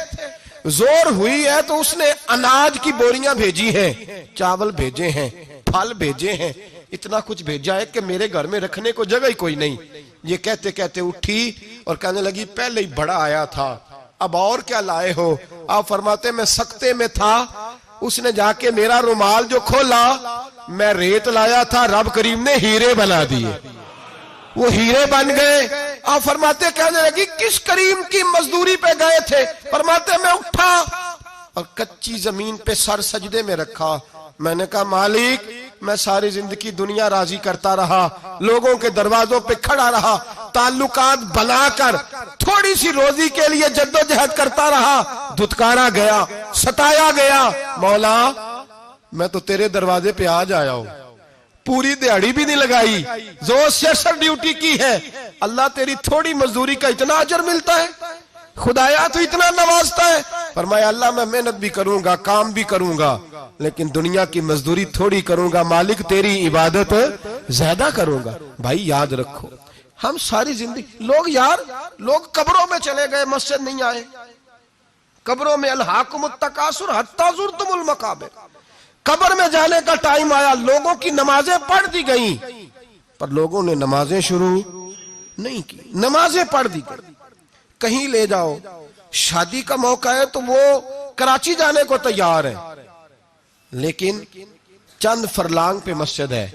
زور ہوئی ہے تو اس نے اناج کی بوریاں بھیجی ہیں، چاول بھیجے ہیں، پھل بھیجے ہیں، اتنا کچھ بھیجا ہے کہ میرے گھر میں رکھنے کو جگہ ہی کوئی نہیں۔ یہ کہتے کہتے اٹھی اور کہنے لگی پہلے ہی بڑا آیا تھا، اب اور کیا لائے ہو؟ آپ فرماتے میں سکتے میں تھا، اس نے جا کے میرا رومال جو کھولا، میں ریت لایا تھا، رب کریم نے ہیرے بنا دیے، وہ ہیرے بن گئے۔ آپ فرماتے کہنے لگی کس کریم کی مزدوری پہ گئے تھے؟ فرماتے میں اٹھا اور کچی زمین پہ سر سجدے میں رکھا، میں نے کہا مالک میں ساری زندگی دنیا راضی کرتا رہا، لوگوں کے دروازوں پہ کھڑا رہا، تعلقات بنا کر تھوڑی سی روزی کے لیے جدوجہد کرتا رہا، دھتکارا گیا، ستایا گیا، مولا میں تو تیرے دروازے پہ آج آیا ہوں، پوری دیہڑی بھی نہیں لگائی، زور سے سر ڈیوٹی کی ہے، اللہ تیری تھوڑی مزدوری کا اتنا اجر ملتا ہے، خدایا تو اتنا نوازتا ہے۔ فرمایا اللہ میں محنت بھی کروں گا، کام بھی کروں گا، لیکن دنیا کی مزدوری تھوڑی کروں گا، مالک تیری عبادت زیادہ کروں گا۔ بھائی یاد رکھو ہم ساری زندگی لوگ قبروں میں چلے گئے، مسجد نہیں آئے، قبروں میں الہاکم التکاثر حتی زرتم المقابر، قبر میں جانے کا ٹائم آیا، لوگوں کی نمازیں پڑھ دی گئیں پر لوگوں نے نمازیں شروع نہیں کی، نمازیں پڑھ دی گئی۔ کہیں لے جاؤ، شادی کا موقع ہے تو وہ کراچی جانے کو تیار ہے، لیکن چند فرلانگ پہ مسجد ہے،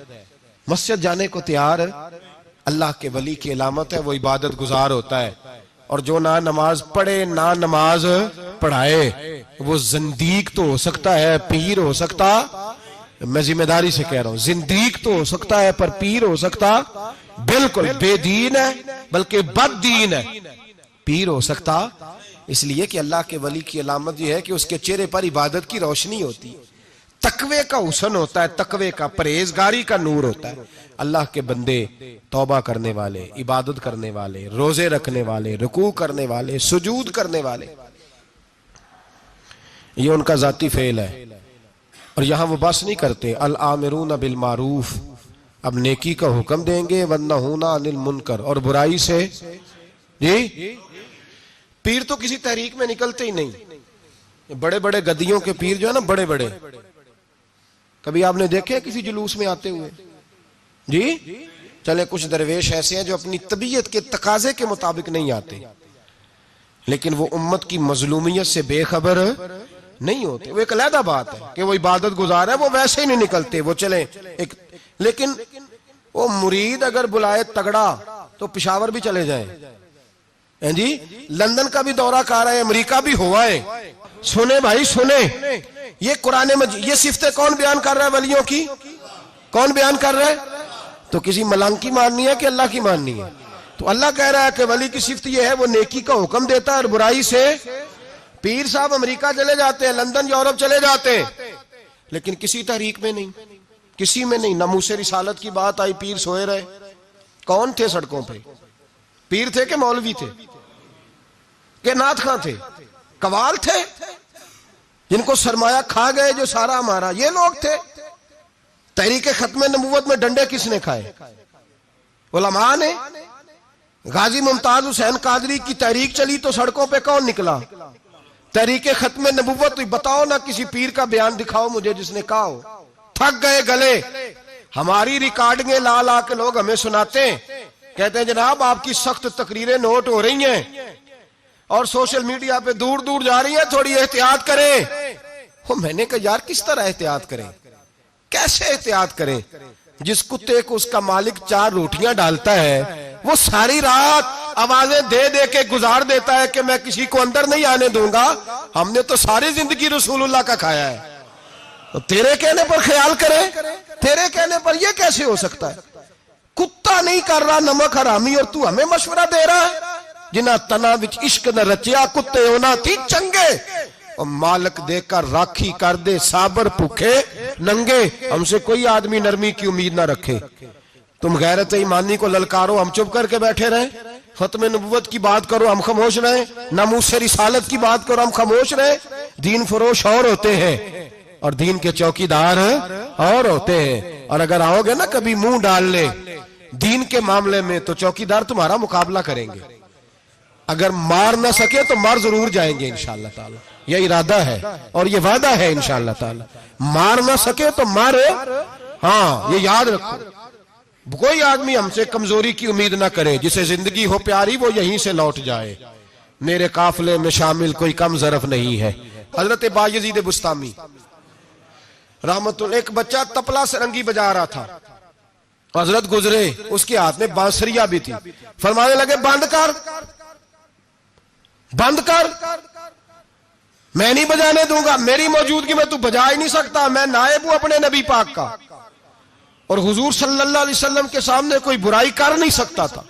مسجد جانے کو تیار ہے۔ اللہ کے ولی کی علامت ہے وہ عبادت گزار ہوتا ہے، اور جو نہ نماز پڑھے نہ نماز پڑھائے وہ زندیق تو ہو سکتا ہے، پیر ہو سکتا، میں ذمہ داری سے کہہ رہا ہوں زندیق تو ہو سکتا ہے پر پیر ہو سکتا بالکل بے دین ہے، بلکہ بد دین ہے، پیر ہو سکتا، اس لیے کہ اللہ کے ولی کی علامت یہ ہے کہ اس کے چہرے پر عبادت کی روشنی ہوتی ہے، تقوی کا حسن ہوتا ہے، تقوی کا، پرہیزگاری کا نور ہوتا ہے۔ اللہ کے بندے توبہ کرنے والے، عبادت کرنے والے، روزے رکھنے والے، رکوع کرنے والے، سجود کرنے والے، یہ ان کا ذاتی فعل ہے۔ اور یہاں وہ بس نہیں کرتے الآمرون بالمعروف، اب نیکی کا حکم دیں گے والنہون عن المنکر، اور برائی سے، جی پیر تو کسی تحریک میں نکلتے ہی نہیں، بڑے بڑے گدیوں کے پیر جو ہے نا، بڑے بڑے، کبھی آپ نے دیکھے کسی جلوس میں آتے ہوئے؟ جی چلے کچھ درویش ایسے ہیں جو اپنی طبیعت کے تقاضے کے مطابق نہیں آتے، لیکن وہ امت کی مظلومیت سے بے خبر نہیں ہوتے، وہ ایک علیحدہ بات ہے کہ وہ عبادت گزار ہے، وہ ویسے ہی نہیں نکلتے، وہ چلیں ایک، لیکن وہ مرید اگر بلائے تگڑا تو پشاور بھی چلے جائیں، جی لندن کا بھی دورہ کر رہے ہیں، امریکہ بھی ہوا ہے، سنیں بھائی سنیں، یہ قرآن مجید، یہ صفتیں کون بیان کر رہا ہے ولیوں کی؟ کون بیان کر رہا ہے؟ تو کسی ملنگ کی ماننی ہے کہ اللہ کی ماننی ہے؟ تو اللہ کہہ رہا ہے کہ ولی کی صفت یہ ہے وہ نیکی کا حکم دیتا ہے اور برائی سے، پیر صاحب امریکہ چلے جاتے ہیں، لندن یورپ چلے جاتے ہیں، لیکن کسی تحریک میں نہیں، کسی میں نہیں۔ ناموس رسالت کی بات آئی، پیر سوئے رہے، کون تھے سڑکوں پہ؟ پیر تھے کہ مولوی تھے کہ نعت خواں تھے؟ قوال تھے جن کو سرمایہ کھا گئے جو سارا ہمارا، یہ لوگ تھے؟ تحریک ختم نبوت میں ڈنڈے کس نے کھائے؟ علماء نے۔ غازی ممتاز حسین قادری کی تحریک چلی تو سڑکوں پہ کون نکلا؟ تحریک ختم نبوت۔ بتاؤ نا کسی پیر کا بیان دکھاؤ مجھے جس نے کہا ہو۔ تھک گئے گلے، ہماری ریکارڈنگیں لا لا کے لوگ ہمیں سناتے ہیں، کہتے ہیں جناب آپ کی سخت تقریریں نوٹ ہو رہی ہیں اور سوشل میڈیا پہ دور دور جا رہی ہیں، تھوڑی احتیاط کریں۔ میں نے کہا یار کس طرح احتیاط کریں، کیسے احتیاط کریں؟ جس کتے کو اس کا مالک 4 روٹیاں ڈالتا ہے وہ ساری رات آوازیں دے دے کے گزار دیتا ہے کہ میں کسی کو اندر نہیں آنے دوں گا، ہم نے تو ساری زندگی رسول اللہ کا کھایا ہے، تو تیرے کہنے پر خیال کرے، تیرے کہنے پر یہ کیسے ہو سکتا ہے؟ کتا نہیں کر رہا نمک حرامی اور تو ہمیں مشورہ دے رہا ہے؟ جنہ تنا وچ عشق نہ رچیا کتے ہونا تھی چنگے، اور مالک دے کر راکھی کر دے صابر بھوکے ننگے، ہم سے کوئی آدمی نرمی کی امید نہ رکھے۔ تم غیرت ایمانی کو للکارو، ہم چپ کر کے بیٹھے رہیں، ختم نبوت کی بات کرو ہم خاموش رہیں، ناموس رسالت کی بات کرو ہم خاموش رہیں۔ دین فروش اور ہوتے ہیں اور دین کے چوکیدار اور ہوتے ہیں، اور اگر آؤ گے نا کبھی منہ ڈال لے دین کے معاملے میں تو چوکیدار تمہارا مقابلہ کریں گے، اگر مار نہ سکے تو مار ضرور جائیں گے انشاءاللہ تعالی۔ یہ ارادہ ہے اور یہ وعدہ ہے انشاءاللہ تعالی. مار نہ سکے تو مارے. ہاں یہ یاد رکھو. کوئی آدمی ہم سے کمزوری کی امید نہ کرے. جسے زندگی ہو پیاری وہ یہیں سے لوٹ جائے. میرے قافلے میں شامل کوئی کم ظرف نہیں ہے. حضرت بایزید بستامی رحمت اللہ. ایک بچہ تپلا سرنگی بجا رہا تھا. حضرت گزرے, اس کے ہاتھ میں بانسریہ بھی تھی. فرمانے لگے بند کر, بند کر, میں نہیں بجانے دوں گا. میری موجودگی میں تو بجا ہی نہیں سکتا. میں نائب ہوں اپنے نبی پاک کا, اور حضور صلی اللہ علیہ وسلم کے سامنے کوئی برائی کر نہیں سکتا تھا.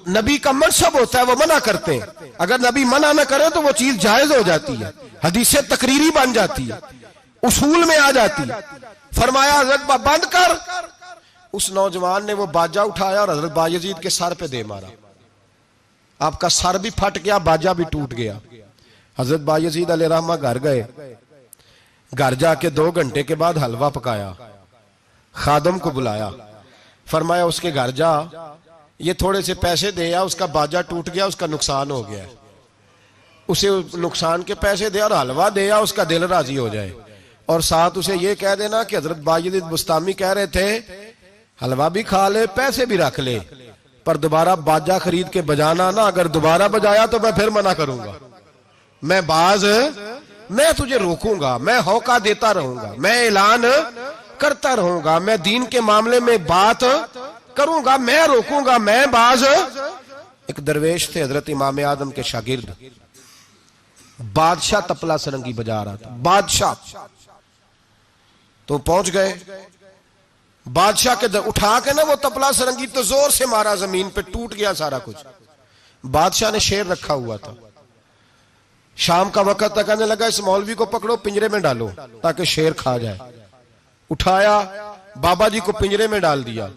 نبی کا منصب ہوتا ہے, وہ منع کرتے ہیں. اگر نبی منع نہ کرے تو وہ چیز جائز ہو جاتی ہے, حدیث تقریری بن جاتی ہے, اصول میں آ جاتی ہے. فرمایا حضرت بند کر. اس نوجوان نے وہ باجا اٹھایا اور حضرت بایزید کے سر پہ دے مارا. آپ کا سر بھی پھٹ گیا, باجا بھی ٹوٹ گیا. حضرت بایزید علیہ رحمہ گھر گئے. گھر جا کے 2 گھنٹے کے بعد حلوہ پکایا, خادم کو بلایا. فرمایا اس کے گھر جا, یہ تھوڑے سے پیسے دے آ, اس کا باجا ٹوٹ گیا, اس کا نقصان ہو گیا. اسے نقصان کے پیسے دے اور حلوہ دے آ, اس کا دل راضی ہو جائے. اور ساتھ اسے یہ کہہ دینا کہ حضرت بایزید بستامی کہہ رہے تھے حلوہ بھی کھا لے, پیسے بھی رکھ لے, پر دوبارہ باجا خرید کے بجانا نا. اگر دوبارہ بجایا تو میں پھر منع کروں گا. میں تجھے روکوں گا, میں ہوکا دیتا رہوں گا, میں اعلان کرتا رہوں گا, میں دین کے معاملے میں بات کروں گا, میں روکوں گا, میں باز. ایک درویش تھے حضرت امام اعظم کے شاگرد, بادشاہ تپلا سرنگی بجا رہا تھا. بادشاہ تو پہنچ گئے. بادشاہ کے اٹھا کے نا وہ تپلا سرنگی تو زور سے مارا, زمین پہ ٹوٹ گیا سارا کچھ. بادشاہ نے شیر رکھا ہوا تھا. شام کا وقت تک کہنے لگا اس مولوی کو پکڑو, پنجرے میں ڈالو تاکہ شیر کھا جائے. اٹھایا, بابا جی کو پنجرے میں ڈال دیا.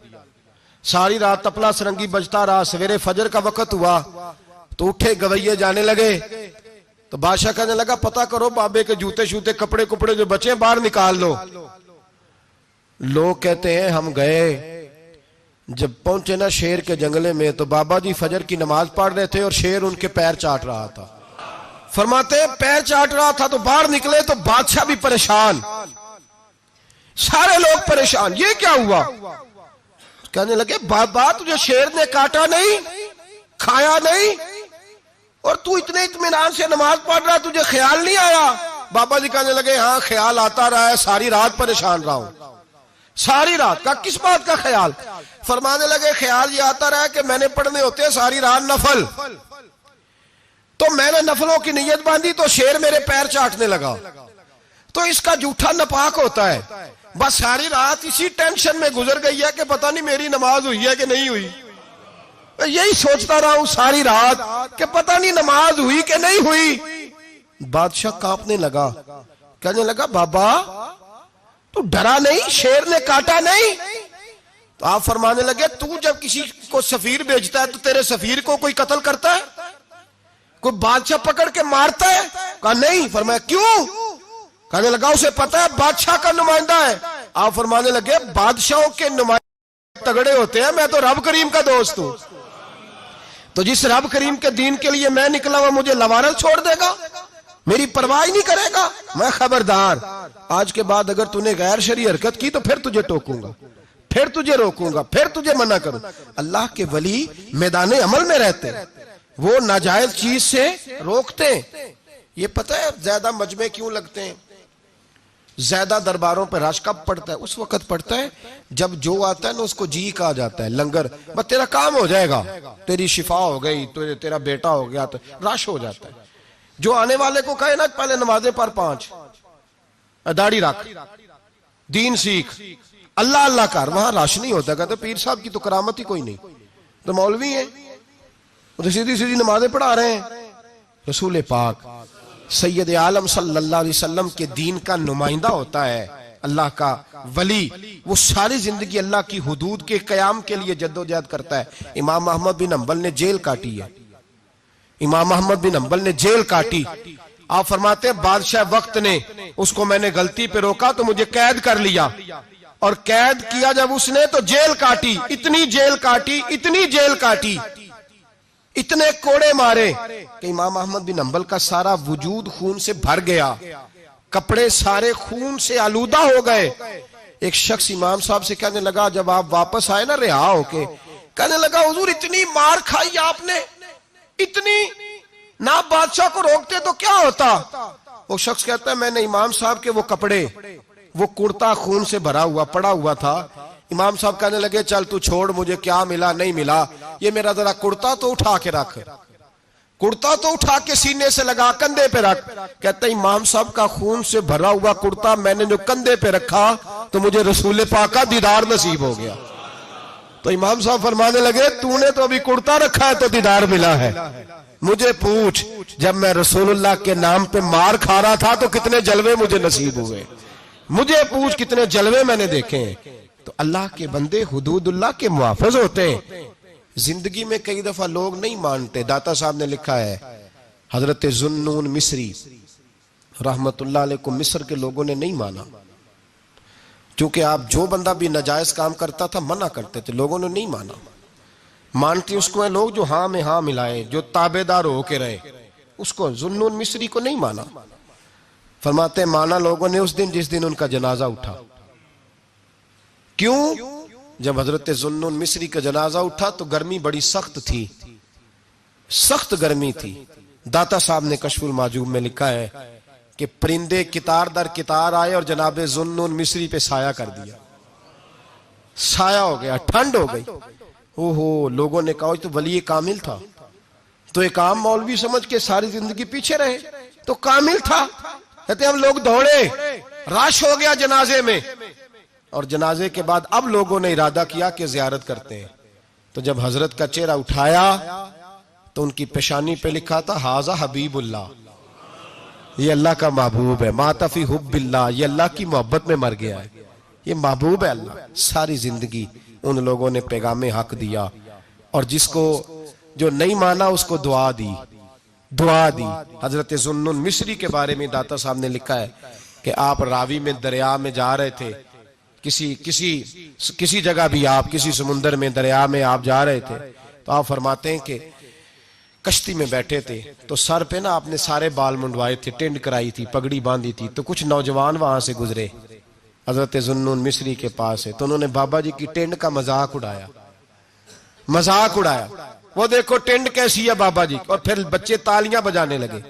ساری رات تپلا سرنگی بجتا رہا. سویرے فجر کا وقت ہوا تو اٹھے گویے جانے لگے. تو بادشاہ کہنے لگا پتہ کرو بابے کے جوتے شوتے کپڑے جو بچے باہر نکال لو. لوگ کہتے ہیں ہم گئے, جب پہنچے نا شیر کے جنگلے میں تو بابا جی فجر کی نماز پڑھ رہے تھے اور شیر ان کے پیر چاٹ رہا تھا. فرماتے پیر چاٹ رہا تھا تو باہر نکلے تو بادشاہ بھی پریشان, سارے لوگ پریشان. یہ کیا ہوا؟ کہنے لگے بابا تجھے شیر نے کاٹا نہیں, کھایا نہیں, اور تو اتنے اطمینان سے نماز پڑھ رہا, تجھے خیال نہیں آیا؟ بابا جی کہنے لگے ہاں خیال آتا رہا ہے, ساری رات پریشان رہا ہوں. ساری رات کا کس بات کا خیال؟ فرمانے لگے خیال یہ آتا رہا کہ میں نے پڑھنے ہوتے ہیں ساری رات نفل, تو میں نے نفلوں کی نیت باندھی تو شیر میرے پیر چاٹنے لگا, تو اس کا جھوٹا ناپاک ہوتا ہے. بس ساری رات اسی ٹینشن میں گزر گئی ہے کہ پتہ نہیں میری نماز ہوئی ہے کہ نہیں ہوئی. یہی سوچتا رہا ہوں ساری رات کہ پتہ نہیں نماز ہوئی کہ نہیں ہوئی. بادشاہ کانپنے لگا, کہنے لگا بابا تو ڈرا نہیں, شیر نے کاٹا نہیں؟ تو آپ فرمانے لگے تو جب کسی کو سفیر بھیجتا ہے تو تیرے سفیر کو کوئی قتل کرتا ہے, کوئی بادشاہ پکڑ کے مارتا ہے؟ کہا نہیں. فرمایا کیوں؟ کہنے لگا اسے پتا ہے بادشاہ کا نمائندہ ہے. آپ فرمانے لگے بادشاہوں کے نمائندے تگڑے ہوتے ہیں, میں تو رب کریم کا دوست ہوں. تو جس رب کریم کے دین کے لیے میں نکلا ہوا مجھے لوارل چھوڑ دے گا, میری پرواہ نہیں کرے گا؟ میں خبردار, آج کے بعد اگر تو نے غیر شرعی حرکت کی تو پھر تجھے ٹوکوں گا, پھر تجھے روکوں گا, پھر تجھے منع کروں. اللہ کے ولی میدان عمل میں رہتے ہیں, وہ ناجائز چیز سے روکتے ہیں. یہ پتہ ہے زیادہ مجمع کیوں لگتے ہیں, زیادہ درباروں پہ رش کب پڑتا ہے؟ اس وقت پڑتا ہے جب جو آتا ہے نا اس کو جی کہا جاتا ہے, لنگر, بس تیرا کام ہو جائے گا, تیری شفا ہو گئی, تیرا بیٹا ہو گیا, تو رش ہو جاتا ہے. جو آنے والے کو کہے نا پہلے نمازیں پر 5, داڑھی رکھ, دین سیکھ, اللہ اللہ کر, وہاں رش نہیں ہوتا. کہتے پیر صاحب کی تو کرامت ہی کوئی نہیں, تو مولوی ہیں, تو سیدھی سیدھی نمازیں پڑھا رہے ہیں. رسول پاک سید عالم صلی اللہ علیہ وسلم کے دین کا نمائندہ ہوتا ہے, اللہ کا ولی, وہ ساری زندگی اللہ کی حدود کے قیام کے لیے جدوجہد کرتا ہے. امام احمد بن حنبل نے جیل کاٹی ہے, امام احمد بن حنبل نے جیل کاٹی. آپ فرماتے ہیں بادشاہ وقت نے اس کو میں نے غلطی پہ روکا تو مجھے قید کر لیا, اور قید کیا جب اس نے تو جیل کاٹی, اتنی جیل کاٹی, اتنی جیل کاٹی اتنے کوڑے مارے کہ امام احمد بن حنبل کا سارا وجود خون سے بھر گیا، کپڑے سارے خون سے آلودہ ہو گئے۔ ایک شخص امام صاحب سے کہنے لگا جب آپ واپس آئے نا رہا ہو کے، کہنے لگا حضور اتنی مار کھائی آپ نے، اتنی، نہ بادشاہ کو روکتے تو کیا ہوتا؟ وہ شخص کہتا ہے میں نے امام صاحب کے وہ کپڑے، وہ کرتا خون سے بھرا ہوا پڑا ہوا تھا، امام صاحب کہنے لگے چل تو چھوڑ، مجھے کیا ملا نہیں ملا، یہ میرا ذرا کرتا تو اٹھا کے رکھ، کرتا تو اٹھا کے سینے سے لگا کندھے پہ رکھ۔ کہتا ہے امام صاحب کا خون سے بھرا ہوا کرتا میں نے جو کندھے پہ رکھا تو مجھے رسول پاک کا دیدار نصیب ہو گیا۔ تو امام صاحب فرمانے لگے تو نے تو ابھی کرتا رکھا ہے تو دیدار ملا ہے، مجھے پوچھ جب میں رسول اللہ کے نام پہ مار کھا رہا تھا تو کتنے جلوے مجھے نصیب ہوئے، مجھے پوچھ کتنے جلوے میں نے دیکھے ہیں۔ تو اللہ کے بندے حدود اللہ کے محافظ ہوتے ہیں۔ زندگی میں کئی دفعہ لوگ نہیں مانتے، داتا صاحب نے لکھا ہے حضرت ذوالنون مصری رحمت اللہ علیہ کو مصر کے لوگوں نے نہیں مانا، چونکہ آپ جو بندہ بھی ناجائز کام کرتا تھا منع کرتے تھے، لوگوں نے نہیں مانا۔ مانتے اس کو ہیں لوگ جو ہاں میں ہاں ملائے، جو تابع دار ہو کے رہے، اس کو ذوالنون مصری کو نہیں مانا۔ فرماتے ہیں مانا لوگوں نے اس دن جس دن ان کا جنازہ اٹھا۔ کیوں؟ جب حضرت ذوالنون مصری کا جنازہ اٹھا تو گرمی بڑی سخت تھی، سخت گرمی تھی۔ داتا صاحب نے کشف المحجوب میں لکھا ہے کہ پرندے کتار در کتار آئے اور جناب ذوالنون مصری پہ سایہ کر دیا، سایہ ہو گیا، ٹھنڈ ہو گئی۔ اوہو، لوگوں نے کہا تو ولی کامل تھا، تو ایک عام مولوی سمجھ کے ساری زندگی پیچھے رہے، تو کامل تھا۔ کہتے ہم لوگ دوڑے، رش ہو گیا جنازے میں، اور جنازے کے بعد اب لوگوں نے ارادہ کیا کہ زیارت کرتے ہیں۔ تو جب حضرت کا چہرہ اٹھایا تو ان کی پیشانی پہ لکھا تھا ھذا حبیب اللہ، یہ اللہ کا محبوب ہے، مات فی حب اللہ، یہ اللہ کی محبت میں مر گیا ہے، یہ محبوب ہے اللہ۔ ساری زندگی ان لوگوں نے پیغام حق دیا، اور جس کو جو نہیں مانا اس کو دعا دی، دعا دی۔ حضرت ذوالنون مصری کے بارے میں داتا صاحب نے لکھا ہے کہ آپ راوی میں دریا میں جا رہے تھے، کسی جگہ بھی آپ کسی سمندر میں دریا میں آپ جا رہے تھے، تو آپ فرماتے ہیں کہ کشتی میں بیٹھے تھے تو سر پہ نا آپ نے سارے بال منڈوائے تھے، ٹینڈ کرائی تھی، پگڑی باندھی تھی، تو کچھ نوجوان وہاں سے گزرے حضرت ذوالنون مصری کے پاس ہے، تو انہوں نے بابا جی کی ٹینڈ کا مذاق اڑایا، مذاق اڑایا، وہ دیکھو ٹینڈ کیسی ہے بابا جی، اور پھر بچے تالیاں بجانے لگے،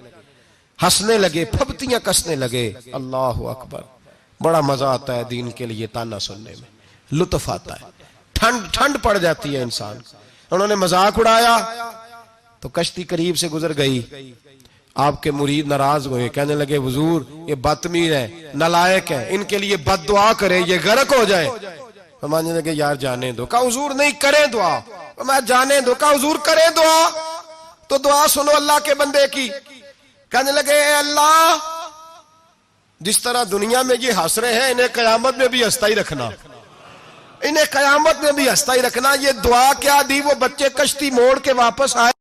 ہنسنے لگے، پھپتیاں کسنے لگے۔ اللہ اکبر، بڑا مزہ آتا ہے دین کے لیے تانا سننے میں، لطف آتا ہے، ٹھنڈ پڑ جاتی ہے انسان۔ انہوں نے مذاق اڑایا تو کشتی قریب سے گزر گئی، آپ کے مرید ناراض ہوئے، کہنے لگے حضور یہ بدتمیز ہے، نالائق ہے، ان کے لیے بد دعا کریں یہ غرق ہو جائے۔ فرمانے لگے یار جانے دو، کہا حضور نہیں کریں دعا، میں جانے دو، کہا حضور کریں دعا، تو دعا سنو اللہ کے بندے کی۔ کہنے لگے اے اللہ جس طرح دنیا میں یہ ہنس رہے ہیں انہیں قیامت میں بھی ہنستا ہی رکھنا، انہیں قیامت میں بھی ہنستا ہی رکھنا۔ یہ دعا کیا دی، وہ بچے کشتی موڑ کے واپس آئے۔